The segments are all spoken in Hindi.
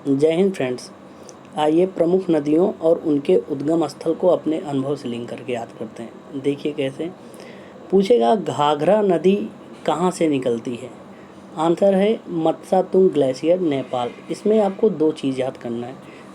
जय हिंद फ्रेंड्स। आइए प्रमुख नदियों और उनके उद्गम स्थल को अपने अनुभव से लिंक करके याद करते हैं। देखिए कैसे पूछेगा, घाघरा नदी कहाँ से निकलती है? आंसर है मत्सातुंग ग्लेशियर, नेपाल। इसमें आपको दो चीज़ याद करना है।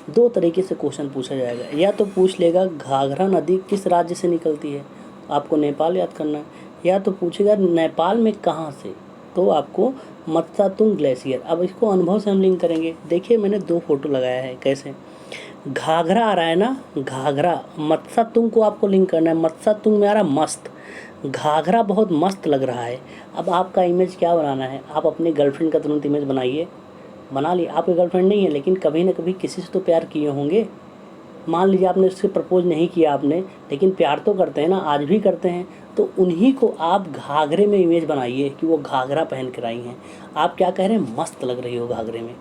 दो तरीके से क्वेश्चन पूछा जाएगा। या तो पूछ लेगा घाघरा नदी किस राज्य से निकलती है, आपको नेपाल याद करना है। या तो पूछेगा नेपाल में कहाँ से, तो आपको मत्सातुंग ग्लेशियर। अब इसको अनुभव से हम लिंक करेंगे। देखिए मैंने दो फोटो लगाया है। कैसे घाघरा आ रहा है ना, घाघरा, मत्सातुंग को आपको लिंक करना है। मत्सातुंग में आ रहा मस्त, घाघरा बहुत मस्त लग रहा है। अब आपका इमेज क्या बनाना है? आप अपनी गर्लफ्रेंड का तुरंत इमेज बनाइए। बना ली, आपकी गर्लफ्रेंड नहीं है लेकिन कभी ना कभी किसी से तो प्यार किए होंगे। मान लीजिए आपने उससे प्रपोज नहीं किया आपने, लेकिन प्यार तो करते हैं ना, आज भी करते हैं। तो उन्हीं को आप घाघरे में इमेज बनाइए कि वो घाघरा पहन कर आई हैं। आप क्या कह रहे हैं? मस्त लग रही हो घाघरे में।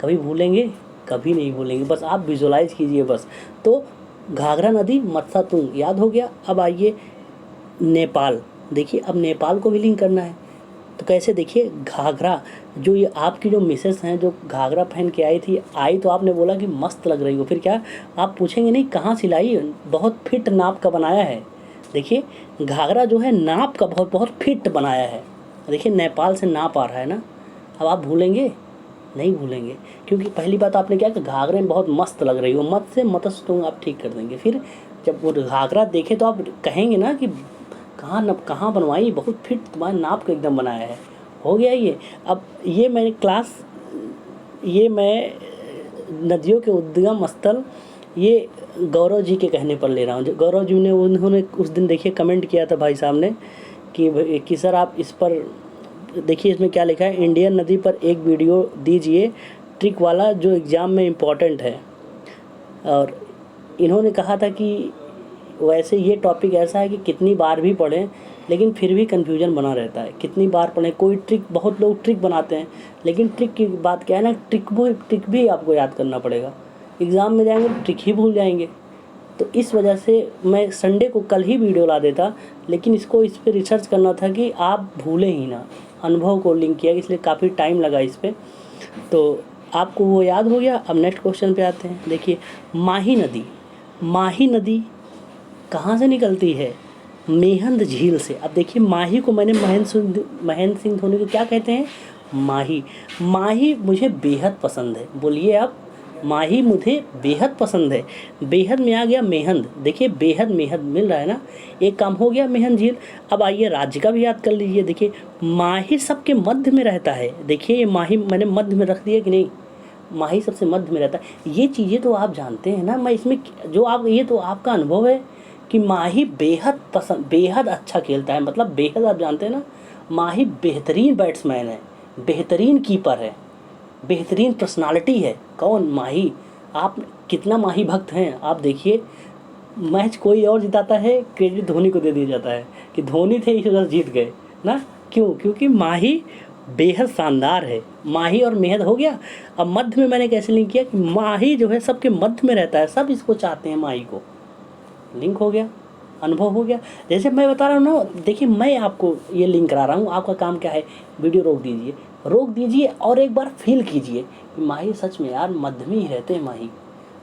कभी भूलेंगे? कभी नहीं भूलेंगे। बस आप विजुलाइज कीजिए बस। तो घाघरा नदी, मत्सातुंग याद हो गया। अब आइए नेपाल। देखिए अब नेपाल को भी लिंक करना है। तो कैसे? देखिए घाघरा, जो ये आपकी जो मिसेस हैं जो घाघरा पहन के आई थी, आई तो आपने बोला कि मस्त लग रही हो, फिर क्या आप पूछेंगे नहीं कहाँ सिलाई? बहुत फिट नाप का बनाया है। देखिए घाघरा जो है नाप का बहुत बहुत फिट बनाया है। देखिए नेपाल से नाप आ रहा है ना। अब आप भूलेंगे? नहीं भूलेंगे, क्योंकि पहली बात आपने क्या कि घाघरे में बहुत मस्त लग रही हो, मत से मतस्तुंग आप ठीक कर देंगे। फिर जब वो घाघरा देखे तो आप कहेंगे ना कि कहाँ बनवाई, बहुत फिट तुम्हारे नाप का एकदम बनाया है। हो गया ये। अब ये मैं नदियों के उद्गम स्थल ये गौरव जी के कहने पर ले रहा हूँ। जो गौरव जी ने, उन्होंने उस दिन देखिए कमेंट किया था भाई साहब ने कि सर आप इस पर देखिए, इसमें क्या लिखा है, इंडियन नदी पर एक वीडियो दीजिए ट्रिक वाला जो एग्ज़ाम में इम्पॉर्टेंट है। और इन्होंने कहा था कि वैसे ये टॉपिक ऐसा है कि कितनी बार भी पढ़ें लेकिन फिर भी कन्फ्यूजन बना रहता है। कितनी बार पढ़ें, कोई ट्रिक, बहुत लोग ट्रिक बनाते हैं लेकिन ट्रिक की बात क्या है ना, ट्रिक भी आपको याद करना पड़ेगा। एग्ज़ाम में जाएंगे तो ट्रिक ही भूल जाएंगे। तो इस वजह से मैं संडे को कल ही वीडियो ला देता, लेकिन इस पर रिसर्च करना था कि आप भूलें ही ना। अनुभव को लिंक किया, इसलिए काफ़ी टाइम लगा इस पर। तो आपको वो याद हो गया। अब नेक्स्ट क्वेश्चन पे आते हैं। देखिए माही नदी कहाँ से निकलती है? मेहंद झील से। अब देखिए माही को मैंने महेंद्र सिंह धोनी को क्या कहते हैं? माही। माही मुझे बेहद पसंद है। बोलिए आप, माही मुझे बेहद पसंद है। बेहद में आ गया मेहंद। देखिए बेहद मेहंद मिल रहा है ना, एक काम हो गया मेहंद झील। अब आइए राज्य का भी याद कर लीजिए। देखिए माही सबके मध्य में रहता है। देखिए ये माही मैंने मध्य में रख दिया कि नहीं, माही सबसे मध्य में रहता है। ये चीज़ें तो आप जानते हैं ना। मैं इसमें जो आप, ये तो आपका अनुभव है कि माही बेहद पसंद, बेहद अच्छा खेलता है। मतलब बेहद आप जानते हैं ना, माही बेहतरीन बैट्समैन है, बेहतरीन कीपर है, बेहतरीन पर्सनालिटी है। कौन? माही। आप कितना माही भक्त हैं आप देखिए। मैच कोई और जिताता है, क्रेडिट धोनी को दे दिया जाता है कि धोनी थे इस वजह से जीत गए ना। क्यों? क्योंकि माही बेहद शानदार है। माही और मेहद हो गया। अब मध्य में मैंने कैसे लिंक किया कि माही जो है सबके मध्य में रहता है, सब इसको चाहते हैं माही को। लिंक हो गया, अनुभव हो गया। जैसे मैं बता रहा हूँ ना, देखिए मैं आपको ये लिंक करा रहा हूँ। आपका काम क्या है? वीडियो रोक दीजिए और एक बार फील कीजिए कि माही सच में यार मध्य में ही रहते हैं।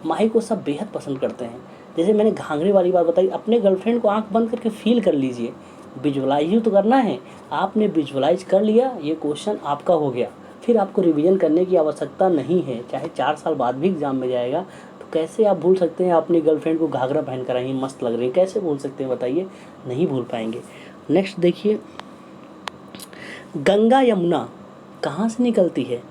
माही को सब बेहद पसंद करते हैं। जैसे मैंने घाघरे वाली बात बताई, अपने गर्लफ्रेंड को आंख बंद करके फील कर लीजिए। विजुअलाइज तो करना है। आपने विजुअलाइज कर लिया, ये क्वेश्चन आपका हो गया। फिर आपको रिवीजन करने की आवश्यकता नहीं है। चाहे 4 साल बाद भी एग्जाम में जाएगा तो कैसे आप भूल सकते हैं? अपनी गर्लफ्रेंड को घाघरा पहन कर आई मस्त लग रही है, कैसे भूल सकते हैं बताइए? नहीं भूल पाएंगे। नेक्स्ट देखिए, गंगा यमुना कहाँ से निकलती है?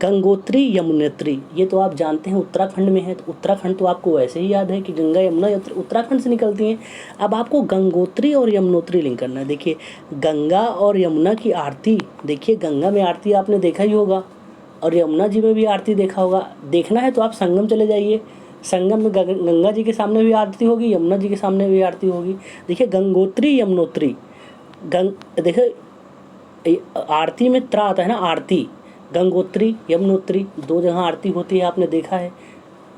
गंगोत्री यमुनोत्री, ये तो आप जानते हैं उत्तराखंड में है। तो उत्तराखंड तो आपको वैसे ही याद है कि गंगा यमुना उत्तराखंड से निकलती हैं। अब आपको गंगोत्री और यमुनोत्री लिंक करना है। देखिए गंगा और यमुना की आरती, देखिए गंगा में आरती आपने देखा ही होगा और यमुना जी में भी आरती देखा होगा। देखना है तो आप संगम चले जाइए। संगम में गंगा जी के सामने भी आरती होगी, यमुना जी के सामने भी आरती होगी। देखिए गंगोत्री यमुनोत्री, देखिए आरती में त्रा आता है ना, आरती। गंगोत्री यमुनोत्री दो जगह आरती होती है, आपने देखा है।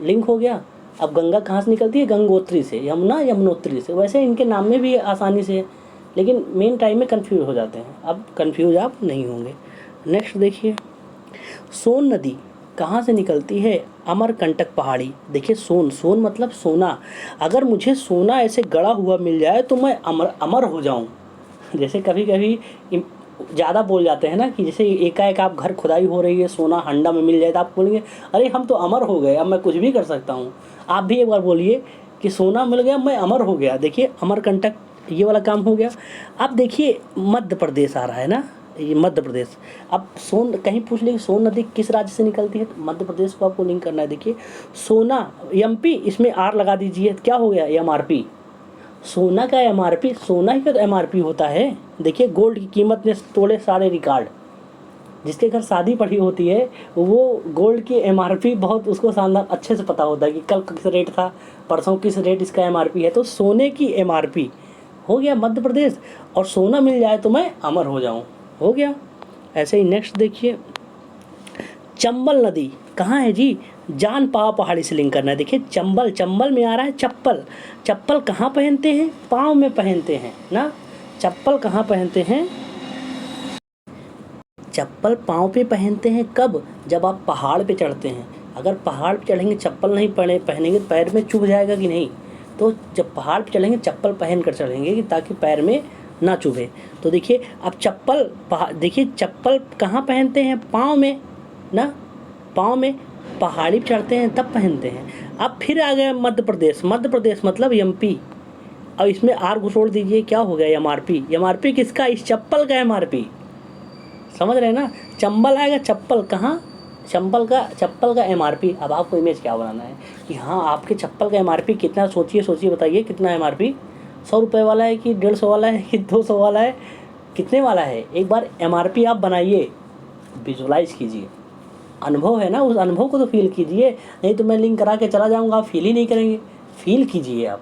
लिंक हो गया। अब गंगा कहाँ से निकलती है? गंगोत्री से। यमुना यमुनोत्री से। वैसे इनके नाम में भी आसानी से है, लेकिन मेन टाइम में कंफ्यूज हो जाते हैं। अब कंफ्यूज आप नहीं होंगे। नेक्स्ट देखिए, सोन नदी कहाँ से निकलती है? अमरकंटक पहाड़ी। देखिए सोन मतलब सोना। अगर मुझे सोना ऐसे गड़ा हुआ मिल जाए तो मैं अमर हो जाऊँ। जैसे कभी कभी ज़्यादा बोल जाते हैं ना, कि जैसे एकाएक आप घर खुदाई हो रही है, सोना हंडा में मिल जाए तो आप बोलेंगे अरे हम तो अमर हो गए, अब मैं कुछ भी कर सकता हूँ। आप भी एक बार बोलिए कि सोना मिल गया, मैं अमर हो गया। देखिए अमरकंटक, ये वाला काम हो गया। अब देखिए मध्य प्रदेश आ रहा है ना, ये मध्य प्रदेश। अब कहीं पूछ ले सोन नदी किस राज्य से निकलती है, तो मध्य प्रदेश को आपको लिंक करना है। देखिए सोना एमपी, इसमें आर लगा दीजिए, क्या हो गया? एमआरपी। सोना का एमआरपी, सोना ही का तो एमआरपी होता है। देखिए गोल्ड की कीमत ने तोड़े सारे रिकॉर्ड। जिसके घर शादी पड़ी होती है वो गोल्ड की एमआरपी बहुत उसको शानदार अच्छे से पता होता है कि कल किस रेट था, परसों किस रेट इसका एमआरपी है। तो सोने की एमआरपी हो गया मध्य प्रदेश, और सोना मिल जाए तो मैं अमर हो जाऊं, हो गया। ऐसे ही नेक्स्ट देखिए, चंबल नदी कहाँ है जी? जान पाव पहाड़ी से लिंक करना है। देखिए चंबल, चंबल में आ रहा है चप्पल। चप्पल कहाँ पहनते हैं? पाँव में पहनते हैं ना। चप्पल कहाँ पहनते हैं? चप्पल पाँव पे पहनते हैं। कब? जब आप पहाड़ पे चढ़ते हैं। अगर पहाड़ पे चढ़ेंगे चप्पल नहीं पहनेंगे तो पैर में चुभ जाएगा कि नहीं? तो जब पहाड़ पे चढ़ेंगे चप्पल पहन कर चढ़ेंगे कि ताकि पैर में ना चुभे। तो देखिए अब चप्पल देखिए चप्पल कहाँ पहनते हैं? पाँव में ना, पाँव में। पहाड़ी पे चढ़ते हैं तब पहनते हैं। अब फिर आ गया मध्य प्रदेश। मध्य प्रदेश मतलब एमपी। अब इसमें आर घुसोड़ दीजिए, क्या हो गया? एमआरपी। एमआरपी किसका? इस चप्पल का एमआरपी। समझ रहे हैं ना? चंबल आएगा, चप्पल कहाँ? चप्पल का एमआरपी। अब आपको इमेज क्या बनाना है कि हाँ आपके चप्पल का एमआरपी कितना? सोचिए बताइए कितना एमआरपी? 100 रुपये वाला है कि 150 वाला है कि 200 वाला है, कितने वाला है? एक बार एमआरपी आप बनाइए, विजुलाइज कीजिए। अनुभव है ना, उस अनुभव को तो फील कीजिए। नहीं तो मैं लिंक करा के चला जाऊँगा, आप फील ही नहीं करेंगे। फील कीजिए आप,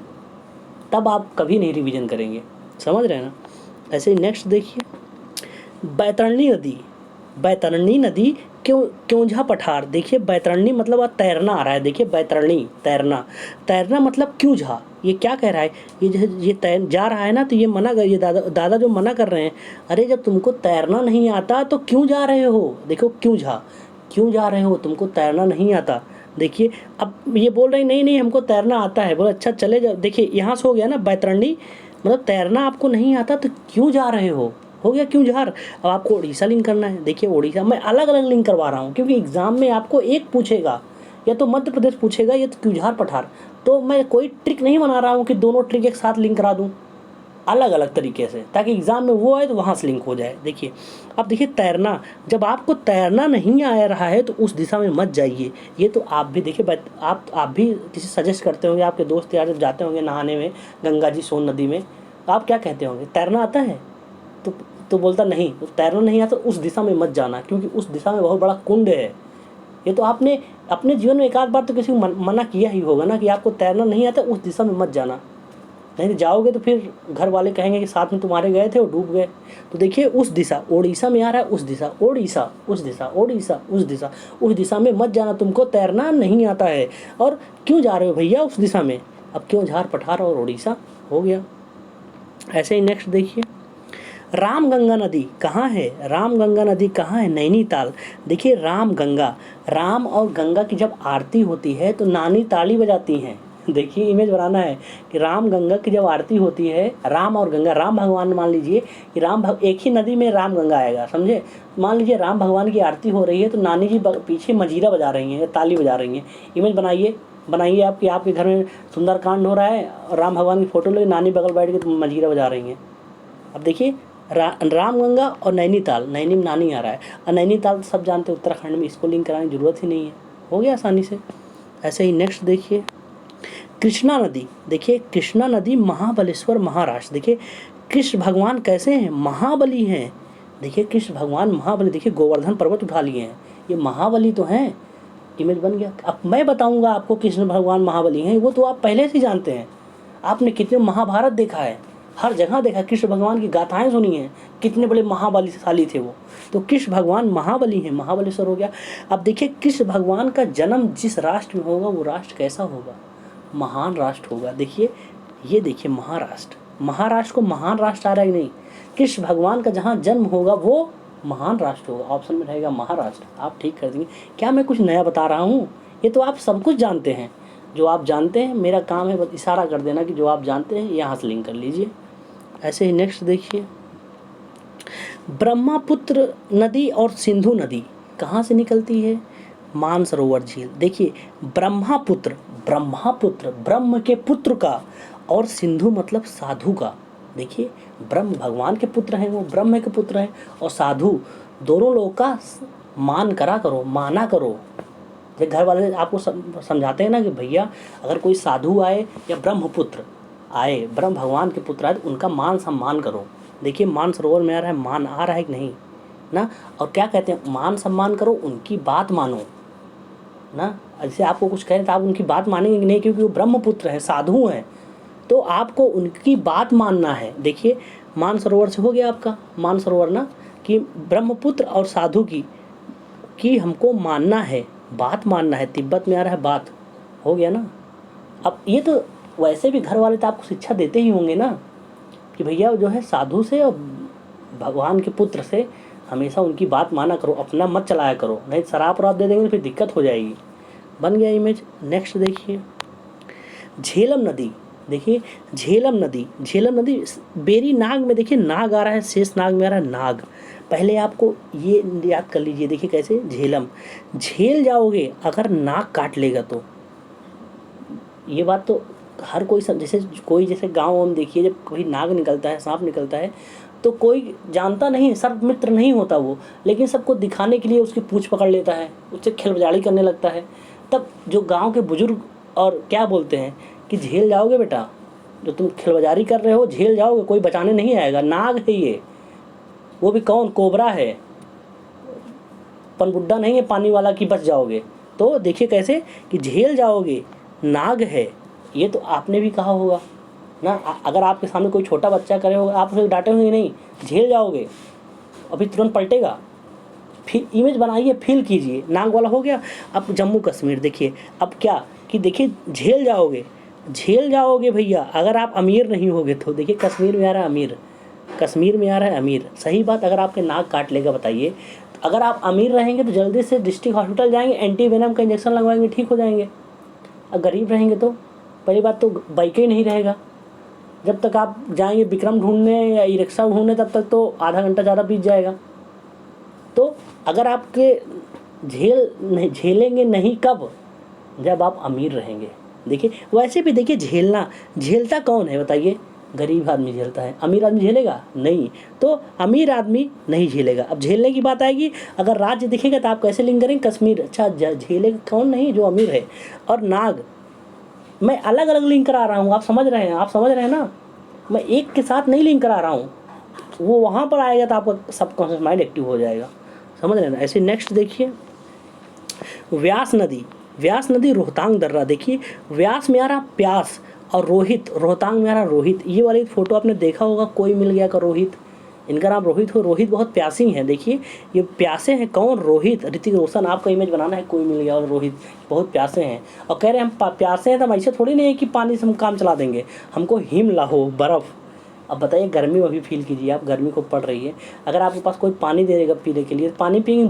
तब आप कभी नहीं रिवीजन करेंगे। समझ रहे हैं ना? ऐसे ही नेक्स्ट देखिए, बैतरणी नदी। बैतरणी नदी क्योंझा पठार। देखिए बैतरणी मतलब तैरना आ रहा है। देखिए बैतरणी तैरना, तैरना मतलब क्योंझा। ये क्या कह रहा है? ये तैर जा रहा है ना, तो ये मना कर, ये दादा जो मना कर रहे हैं, अरे जब तुमको तैरना नहीं आता तो क्यों जा रहे हो? देखो क्यों जा रहे हो? तुमको तैरना नहीं आता। देखिए अब ये बोल रहे नहीं हमको तैरना आता है। बोले अच्छा चले जाओ। देखिए यहाँ से हो गया ना, बैतरणी मतलब तैरना आपको नहीं आता तो क्यों जा रहे हो गया क्योंझार। अब आपको उड़ीसा लिंक करना है। देखिए उड़ीसा मैं अलग अलग लिंक करवा रहा हूँ क्योंकि एग्जाम में आपको एक पूछेगा, या तो मध्य प्रदेश पूछेगा या तो क्योंझार पठार। तो मैं कोई ट्रिक नहीं बना रहा हूँ कि दोनों ट्रिक एक साथ लिंक करा दूँ अलग अलग तरीके से, ताकि एग्जाम में वो आए तो वहाँ से लिंक हो जाए। देखिए अब देखिए तैरना, जब आपको तैरना नहीं आ रहा है तो उस दिशा में मत जाइए। ये तो आप भी देखिए, आप भी किसी सजेस्ट करते होंगे, आपके दोस्त यार जब जाते होंगे नहाने में गंगा जी सोन नदी में, तो आप क्या कहते होंगे? तैरना आता है? तो बोलता नहीं, तो तैरना नहीं आता उस दिशा में मत जाना, क्योंकि उस दिशा में बहुत बड़ा कुंड है। ये तो आपने अपने जीवन में एक आध बार तो किसी को मना किया ही होगा ना कि आपको तैरना नहीं आता, उस दिशा में मत जाना, नहीं तो जाओगे तो फिर घर वाले कहेंगे कि साथ में तुम्हारे गए थे और डूब गए। तो देखिए उस दिशा, ओडिशा में आ रहा है उस दिशा, ओडिशा उस दिशा, ओडिशा उस दिशा में मत जाना, तुमको तैरना नहीं आता है। और क्यों जा रहे हो भैया उस दिशा में? अब क्योंझार पठार और ओडिशा हो गया। ऐसे ही नेक्स्ट देखिए, रामगंगा नदी कहाँ है? रामगंगा नदी कहाँ है? नैनीताल। देखिए राम और गंगा की जब आरती होती है तो नानी ताली बजाती हैं। देखिए इमेज बनाना है कि राम गंगा की जब आरती होती है, राम और गंगा, राम भगवान मान लीजिए कि एक ही नदी में राम गंगा आएगा, समझे? मान लीजिए राम भगवान की आरती हो रही है तो नानी जी पीछे मजीरा बजा रही हैं, ताली बजा रही हैं। इमेज बनाइए आपके घर में सुंदरकांड हो रहा है और राम भगवान की फोटो ले, नानी बगल बैठ के मजीरा बजा रही हैं। अब देखिए रामगंगा और नैनीताल, नैनी में नानी आ रहा है, और नैनीताल सब जानते हैं उत्तराखंड में, इसको लिंक कराने की जरूरत ही नहीं है, हो गया आसानी से। ऐसे ही नेक्स्ट देखिए, कृष्णा नदी। देखिए कृष्णा नदी महाबलेश्वर महाराष्ट्र। देखिए कृष्ण भगवान कैसे हैं? महाबली हैं। देखिए कृष्ण भगवान महाबली, देखिए गोवर्धन पर्वत उठा लिए हैं, ये महाबली तो हैं। इमेज बन गया। अब मैं बताऊंगा आपको कृष्ण भगवान महाबली हैं, वो तो आप पहले से जानते हैं, आपने कितने महाभारत देखा है, हर जगह देखा, कृष्ण भगवान की गाथाएं सुनी हैं, कितने बड़े महाबलीशाली थे वो। तो कृष्ण भगवान महाबली हैं, महाबलेश्वर हो गया। अब देखिए कृष्ण भगवान का जन्म जिस राष्ट्र में होगा वो राष्ट्र कैसा होगा? महान राष्ट्र होगा। देखिए ये देखिए महाराष्ट्र को महान राष्ट्र आ रहा है कि नहीं? कृष्ण भगवान का जहाँ जन्म होगा वो महान राष्ट्र होगा, ऑप्शन में रहेगा महाराष्ट्र। आप ठीक कर देंगे। क्या मैं कुछ नया बता रहा हूँ? ये तो आप सब कुछ जानते हैं। जो आप जानते हैं, मेरा काम है बस इशारा कर देना कि जो आप जानते हैं यहाँ से लिंक कर लीजिए। ऐसे ही नेक्स्ट देखिए, ब्रह्मपुत्र नदी और सिंधु नदी कहाँ से निकलती है? मानसरोवर झील। देखिए ब्रह्मपुत्र, ब्रह्मपुत्र ब्रह्म के पुत्र का, और सिंधु मतलब साधु का। देखिए ब्रह्म भगवान के पुत्र हैं, वो ब्रह्म के पुत्र हैं, और साधु, दोनों लोगों का मान करा करो, माना करो। जब घर वाले आपको समझाते हैं ना कि भैया अगर कोई साधु आए या ब्रह्मपुत्र आए, ब्रह्म भगवान के पुत्र आए, तो उनका मान सम्मान करो। देखिए मानसरोवर में आ रहा है, मान आ रहा है कि नहीं ना? और क्या कहते हैं, मान सम्मान करो, उनकी बात मानो ना। ऐसे आपको कुछ कहें तो आप उनकी बात मानेंगे नहीं, क्योंकि वो ब्रह्मपुत्र हैं, साधु हैं, तो आपको उनकी बात मानना है। देखिए मानसरोवर से हो गया आपका मानसरोवर ना, कि ब्रह्मपुत्र और साधु की हमको मानना है, बात मानना है। तिब्बत में आ रहा है, बात हो गया ना। अब ये तो वैसे भी घर वाले तो आपको शिक्षा देते ही होंगे ना कि भैया जो है साधु से और भगवान के पुत्र से हमेशा उनकी बात माना करो, अपना मत चलाया करो, नहीं शराब वराब दे देंगे तो फिर दिक्कत हो जाएगी। बन गया इमेज। नेक्स्ट देखिए, झेलम नदी। देखिए झेलम नदी, झेलम नदी बेरी नाग में, देखिए नाग आ रहा है, शेष नाग में आ रहा है नाग। पहले आपको ये याद कर लीजिए। देखिए कैसे, झेलम, झेल जाओगे अगर नाग काट लेगा तो। ये बात तो हर कोई सब, जैसे गाँव में देखिए जब कोई नाग निकलता है, सांप निकलता है, तो कोई जानता नहीं, सर्प मित्र नहीं होता वो, लेकिन सबको दिखाने के लिए उसकी पूंछ पकड़ लेता है, उससे खिलवजाड़ी करने लगता है। तब जो गांव के बुजुर्ग और क्या बोलते हैं कि झेल जाओगे बेटा, जो तुम खिलवजारी कर रहे हो झेल जाओगे, कोई बचाने नहीं आएगा, नाग है ये, वो भी कौन, कोबरा है, पनबुड्ढा नहीं है पानी वाला कि बच जाओगे। तो देखिए कैसे कि झेल जाओगे, नाग है। ये तो आपने भी कहा होगा ना, अगर आपके सामने कोई छोटा बच्चा करे होगा, आप उसे डांटे होंगे नहीं, झेल जाओगे, अभी तुरंत पलटेगा। फिर इमेज बनाइए, फील कीजिए, नाग वाला हो गया। अब जम्मू कश्मीर देखिए, अब क्या कि देखिए झेल जाओगे, झेल जाओगे भैया अगर आप अमीर नहीं होगे तो। देखिए कश्मीर में आ रहा है अमीर, कश्मीर में आ रहा है अमीर, सही बात। अगर आपके नाक काट लेगा बताइए, अगर आप अमीर रहेंगे तो जल्दी से डिस्ट्रिक्ट हॉस्पिटल जाएंगे, एंटी वेनम का इंजेक्शन लगवाएंगे, ठीक हो जाएंगे। और गरीब रहेंगे तो पहली बात तो बाइक ही नहीं रहेगा, जब तक आप जाएंगे विक्रम ढूंढने या ई रिक्शा ढूंढने तब तक तो आधा घंटा ज़्यादा बीत जाएगा। तो अगर आपके झेलेंगे नहीं कब, जब आप अमीर रहेंगे। देखिए वैसे भी देखिए झेलता कौन है बताइए, गरीब आदमी झेलता है, अमीर आदमी झेलेगा नहीं, तो अमीर आदमी नहीं झेलेगा। अब झेलने की बात आएगी, अगर राज्य दिखेगा तो आप कैसे लिंक करेंगे, कश्मीर। अच्छा झेलेगा कौन, नहीं जो अमीर है। और नाग, मैं अलग अलग लिंक करा रहा हूँ, आप समझ रहे हैं ना, मैं एक के साथ नहीं लिंक करा रहा हूँ, वो वहाँ पर आएगा तो आपका सबकॉन्शियस माइंड एक्टिव हो जाएगा, समझ रहे हैं ना। ऐसे नेक्स्ट देखिए, व्यास नदी, व्यास नदी रोहतांग दर्रा। देखिए व्यास में आ रहा प्यास और रोहित, रोहतांग में आ रहा रोहित। ये वाली फोटो आपने देखा होगा, कोई मिल गया का रोहित, इनका नाम रोहित हो, रोहित बहुत प्यासी हैं। देखिए ये प्यासे हैं, कौन, रोहित, ऋतिक रोशन। आपका इमेज बनाना है, कोई मिल गया और रोहित बहुत प्यासे हैं, और कह रहे हैं हम प्यासे हैं तो हम ऐसे थोड़ी नहीं है कि पानी से हम काम चला देंगे, हमको हिम लाहो, बर्फ़। अब बताइए गर्मी में भी फील कीजिए, आप गर्मी को पड़ रही है, अगर आपके पास कोई पानी दे देगा पीने के लिए, पानी पिएंगे,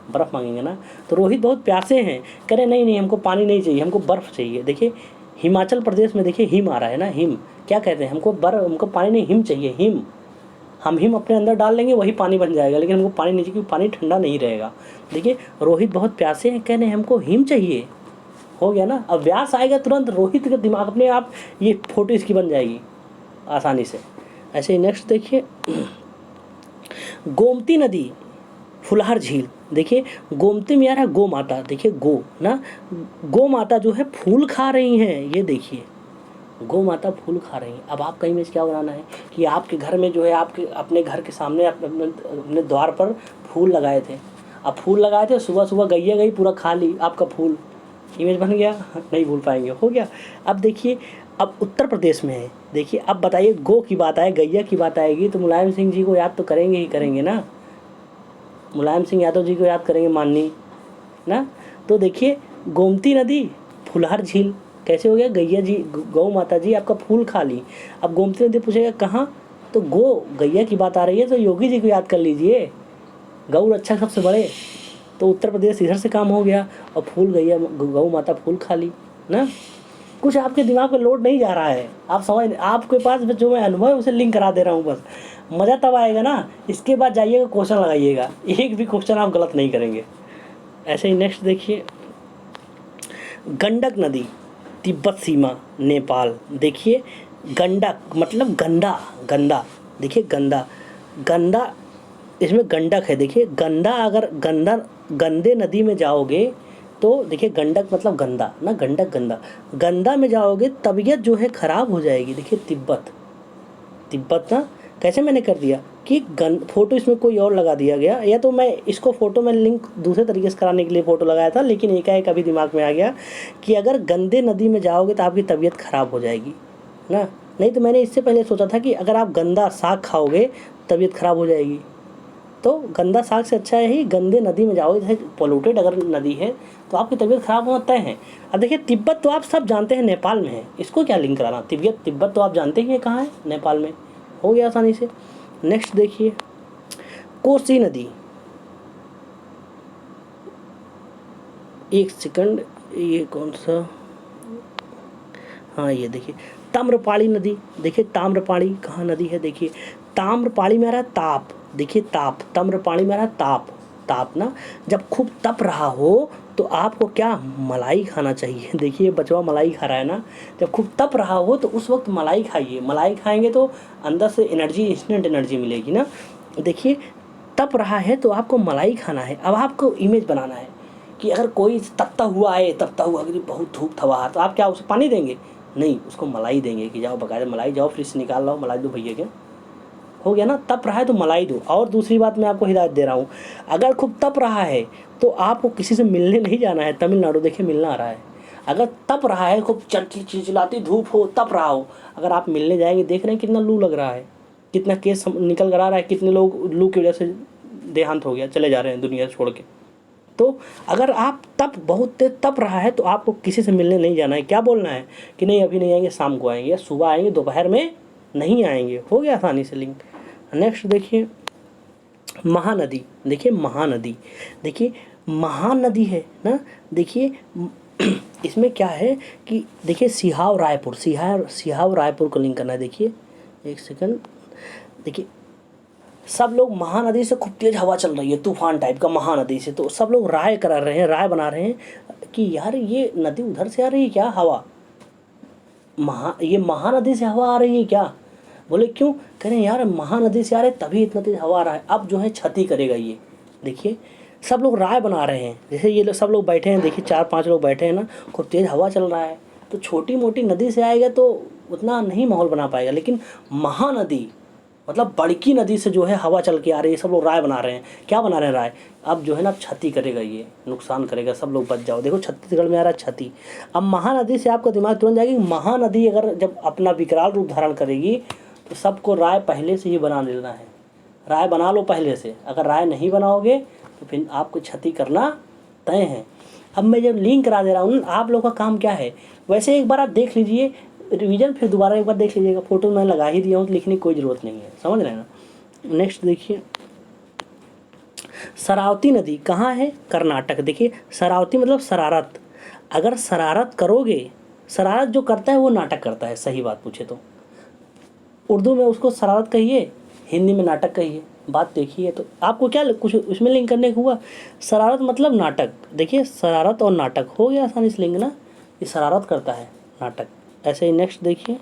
बर्फ़ मांगेंगे ना। तो रोहित बहुत प्यासे हैं, कह रहे नहीं हमको पानी नहीं चाहिए, हमको बर्फ़ चाहिए। देखिए हिमाचल प्रदेश में देखिए हिम आ रहा है ना, हिम क्या कहते हैं, हमको पानी नहीं, हिम चाहिए, हिम। हम हिम अपने अंदर डाल लेंगे वही पानी बन जाएगा, लेकिन हमको पानी नहीं चाहिए क्योंकि पानी ठंडा नहीं रहेगा। देखिए रोहित बहुत प्यासे हैं, कह रहे हैं हमको हिम चाहिए, हो गया ना। अब व्यास आएगा तुरंत रोहित का दिमाग अपने आप, ये फोटो इसकी बन जाएगी आसानी से। ऐसे ही नेक्स्ट देखिए, गोमती नदी, फुलहर झील। देखिए गोमती में आ रहा है गौ माता। देखिए गौ माता जो है फूल खा रही हैं, ये देखिए गौ माता फूल खा रही हैं। अब आपका इमेज क्या बनाना है कि आपके घर में जो है, आपके अपने घर के सामने अपने द्वार पर फूल लगाए थे, अब फूल लगाए थे, सुबह सुबह गैया गई पूरा खा ली आपका फूल, इमेज बन गया, नहीं भूल पाएंगे, हो गया। अब देखिए अब उत्तर प्रदेश में है, देखिए अब बताइए गौ की बात आए, गैया की बात आएगी तो मुलायम सिंह जी को याद तो करेंगे ही करेंगे ना, मुलायम सिंह यादव जी को याद करेंगे माननीय ना। तो देखिए गोमती नदी, फुलहर झील, कैसे हो गया, गैया जी, गौ माता जी आपका फूल खा ली। अब गोमती नदी पूछेगा कहाँ, तो गैया की बात आ रही है तो योगी जी को याद कर लीजिए, गौ रक्षक सबसे बड़े, तो उत्तर प्रदेश इधर से काम हो गया और फूल गैया गौ माता फूल खा ली ना। कुछ आपके दिमाग पे लोड नहीं जा रहा है, आप समझ, आपके पास जो मैं अनुभव है उसे लिंक करा दे रहा हूँ बस। मज़ा तब आएगा ना, इसके बाद जाइएगा क्वेश्चन लगाइएगा, एक भी क्वेश्चन आप गलत नहीं करेंगे। ऐसे ही नेक्स्ट देखिए, गंडक नदी तिब्बत सीमा नेपाल। देखिए गंडक मतलब गंदा, गंदा देखिए गंदा, गंदा इसमें गंडक है। देखिए गंदा, अगर गंदा गंदे नदी में जाओगे तो देखिए गंडक मतलब गंदा ना, गंडक गंदा, गंदा में जाओगे तबीयत जो है ख़राब हो जाएगी। देखिए तिब्बत, तिब्बत ना कैसे मैंने कर दिया कि फ़ोटो इसमें कोई और लगा दिया गया, या तो मैं इसको फ़ोटो में लिंक दूसरे तरीके से कराने के लिए फ़ोटो लगाया था, लेकिन एकाएक अभी दिमाग में आ गया कि अगर गंदे नदी में जाओगे तो आपकी तबीयत ख़राब हो जाएगी ना। नहीं तो मैंने इससे पहले सोचा था कि अगर आप गंदा साग खाओगे तबीयत ख़राब हो जाएगी, तो गंदा साग से अच्छा है ही गंदे नदी में जाओगे, जैसे पोल्यूटेड अगर नदी है तो आपकी तबीयत ख़राब होना तय है। अब देखिए तिब्बत तो आप सब जानते हैं नेपाल में है, इसको क्या लिंक कराना, तिब्बत तो आप जानते ही हैं कहाँ है, नेपाल में, हो गया आसानी से। नेक्स्ट देखिए, कोसी नदी, एक सेकंड, ये कौन सा, हाँ ये देखिए ताम्रपाणी नदी। देखिए ताम्रपाणी कहाँ नदी है, देखिए ताम्रपाणी में आ रहा है ताप, देखिए ताप, ताम्रपाणी में आ रहा है ताप, ताप ना, जब खूब तप रहा हो तो आपको क्या मलाई खाना चाहिए। देखिए बचवा मलाई खा रहा है ना, जब खूब तप रहा हो तो उस वक्त मलाई खाइए, मलाई खाएंगे तो अंदर से एनर्जी, इंस्टेंट एनर्जी मिलेगी ना। देखिए तप रहा है तो आपको मलाई खाना है। अब आपको इमेज बनाना है कि अगर कोई तपता हुआ आए, तपता हुआ अगर बहुत धूप था बाहर, तो आप क्या उसे पानी देंगे, नहीं, उसको मलाई देंगे कि जाओ बकायदा मलाई, जाओ फ्रिज से निकाल लाओ मलाई दो भैया के, हो गया ना। तप रहा है तो मलाई दो। और दूसरी बात मैं आपको हिदायत दे रहा हूँ, अगर खूब तप रहा है तो आपको किसी से मिलने नहीं जाना है। तमिलनाडु देखिए मिलना आ रहा है, अगर तप रहा है, खूब चिलचिलाती धूप हो, तप रहा हो, अगर आप मिलने जाएंगे, देख रहे हैं कितना लू लग रहा है, कितना केस निकल कर आ रहा है, कितने लोग लू की वजह से देहांत हो गया, चले जा रहे हैं दुनिया छोड़ के। तो अगर आप बहुत तेज तप रहा है तो आपको किसी से मिलने नहीं जाना है। क्या बोलना है कि नहीं अभी नहीं आएंगे, शाम को आएंगे, या सुबह आएंगे, दोपहर में नहीं आएंगे, हो गया आसानी से लिंक। नेक्स्ट देखिए महानदी, देखिए महानदी, देखिए महानदी है ना। देखिए इसमें क्या है कि देखिए सिहाव रायपुर, सिहाव रायपुर को लिंक करना है। देखिए एक सेकंड, देखिए सब लोग महानदी से खूब तेज हवा चल रही है, तूफान टाइप का महानदी से, तो सब लोग राय करा रहे हैं, राय बना रहे हैं कि यार ये नदी उधर से आ रही है क्या हवा, ये महानदी से हवा आ रही है क्या। बोले क्यों, कह रहे हैं यार महानदी से आ रहे तभी इतना तेज हवा आ रहा है, अब जो है क्षति करेगा ये। देखिए सब लोग राय बना रहे हैं, जैसे ये लोग सब लोग बैठे हैं, देखिए 4-5 लोग बैठे हैं ना, खूब तेज हवा चल रहा है, तो छोटी मोटी नदी से आएगा तो उतना नहीं माहौल बना पाएगा, लेकिन महानदी मतलब बड़की नदी से जो है हवा चल के आ रही है, सब लोग राय बना रहे हैं। क्या बना रहे हैं राय, अब जो है ना क्षति करेगा, ये नुकसान करेगा, सब लोग बच जाओ। देखो छत्तीसगढ़ में आ रहा है क्षति। अब महानदी से आपका दिमाग तुरंत जाएगी, महानदी अगर जब अपना विकराल रूप धारण करेगी तो सबको राय पहले से ही बना लेना है, राय बना लो पहले से। अगर राय नहीं बनाओगे तो फिर आपको क्षति करना तय है। अब मैं जब लिंक करा दे रहा हूँ, आप लोगों का काम क्या है, वैसे एक बार आप देख लीजिए रिवीजन, फिर दोबारा एक बार देख लीजिएगा, फोटो मैं लगा ही दिया हूँ तो लिखने की कोई ज़रूरत नहीं है, समझ रहे हैं ना। नेक्स्ट देखिए शरावती नदी कहाँ है, कर्नाटक। देखिए शरावती मतलब शरारत, अगर शरारत करोगे, शरारत जो करता है वो नाटक करता है, सही बात पूछे तो उर्दू में उसको शरारत कहिए, हिंदी में नाटक कहिए, बात देखिए। तो आपको क्या कुछ उसमें लिंक करने को हुआ, शरारत मतलब नाटक। देखिए शरारत और नाटक हो गया आसानी से लिंक ना, ये शरारत करता है नाटक। ऐसे ही नेक्स्ट देखिए,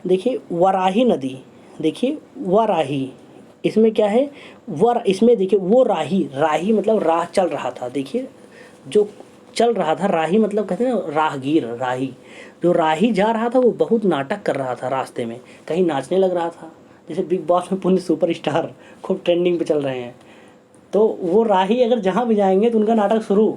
देखिए वराही नदी, देखिए वराही, इसमें क्या है इसमें देखिए वो राही, राही मतलब राह चल रहा था, देखिए जो चल रहा था, राही मतलब कहते हैं ना राहगीर, राही, जो राही जा रहा था वो बहुत नाटक कर रहा था रास्ते में, कहीं नाचने लग रहा था, जैसे बिग बॉस में पुण्य सुपरस्टार खूब ट्रेंडिंग पे चल रहे हैं। तो वो राही अगर जहाँ भी जाएंगे तो उनका नाटक शुरू,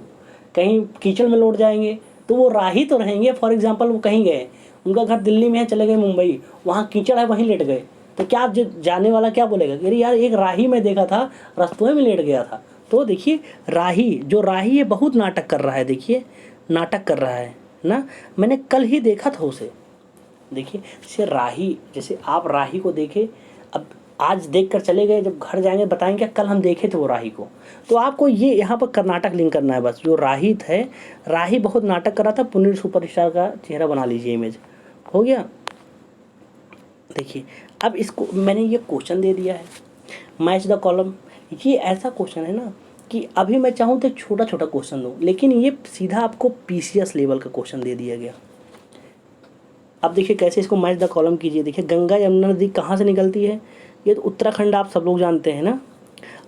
कहीं कीचड़ में लौट जाएंगे तो वो राही तो रहेंगे। फॉर एग्जांपल वो कहीं गए, उनका घर दिल्ली में है, चले गए मुंबई, वहाँ कीचड़ है वहीं लेट गए, तो क्या जाने वाला क्या बोलेगा, अरे यार एक राही में देखा था रास्तों में लेट गया था। तो देखिए राही, जो राही है बहुत नाटक कर रहा है, देखिए नाटक कर रहा है ना, मैंने कल ही देखा था उसे। देखिए जैसे राही, जैसे आप राही को देखे, अब आज देख कर चले गए, जब घर जाएंगे बताएंगे कल हम देखे थे वो राही को। तो आपको ये यहाँ पर कर्नाटक लिंक करना है बस। जो राही थे, राही बहुत नाटक कर रहा था, पुनीत सुपरस्टार का चेहरा बना लीजिए, इमेज हो गया। देखिए अब इसको मैंने ये क्वेश्चन दे दिया है, मैच द कॉलम। ये ऐसा क्वेश्चन है ना कि अभी मैं चाहूँ तो छोटा छोटा क्वेश्चन दूँ, लेकिन ये सीधा आपको पीसीएस लेवल का क्वेश्चन दे दिया गया। अब देखिए कैसे इसको मैच द कॉलम कीजिए। देखिए गंगा यमुना नदी कहाँ से निकलती है? ये तो उत्तराखंड आप सब लोग जानते हैं ना।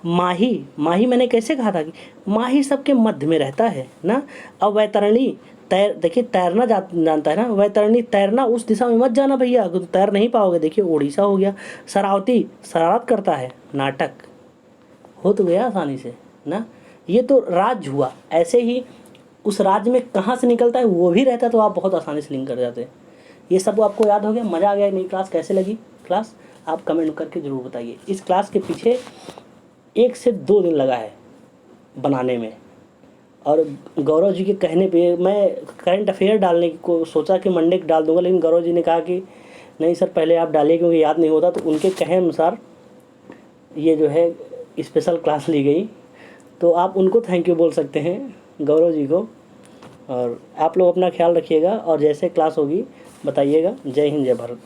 माही, माही मैंने कैसे कहा था कि माही सबके मध्य में रहता है ना। अब वैतरणी, देखिए तैरना जानता है ना। वैतरणी, तैरना उस दिशा में मत जाना भैया, तैर नहीं पाओगे। देखिए उड़ीसा हो गया। शरावती, शरारत करता है, नाटक। हो तो गया आसानी से ना। ये तो राज्य हुआ। ऐसे ही उस राज्य में कहाँ से निकलता है वो भी रहता है, तो आप बहुत आसानी से लिंक कर जाते हैं। ये सब आपको याद हो गया। मज़ा आ गया। नई क्लास कैसे लगी? क्लास आप कमेंट करके ज़रूर बताइए। इस क्लास के पीछे 1 से 2 दिन लगा है बनाने में, और गौरव जी के कहने पे मैं करंट अफेयर डालने को सोचा कि मंडे को डाल दूंगा, लेकिन गौरव जी ने कहा कि नहीं सर पहले आप डालिए क्योंकि याद नहीं होता। तो उनके कहे अनुसार ये जो है स्पेशल क्लास ली गई। तो आप उनको थैंक यू बोल सकते हैं, गौरव जी को। और आप लोग अपना ख्याल रखिएगा, और जैसे क्लास होगी बताइएगा। जय हिंद, जय भारत।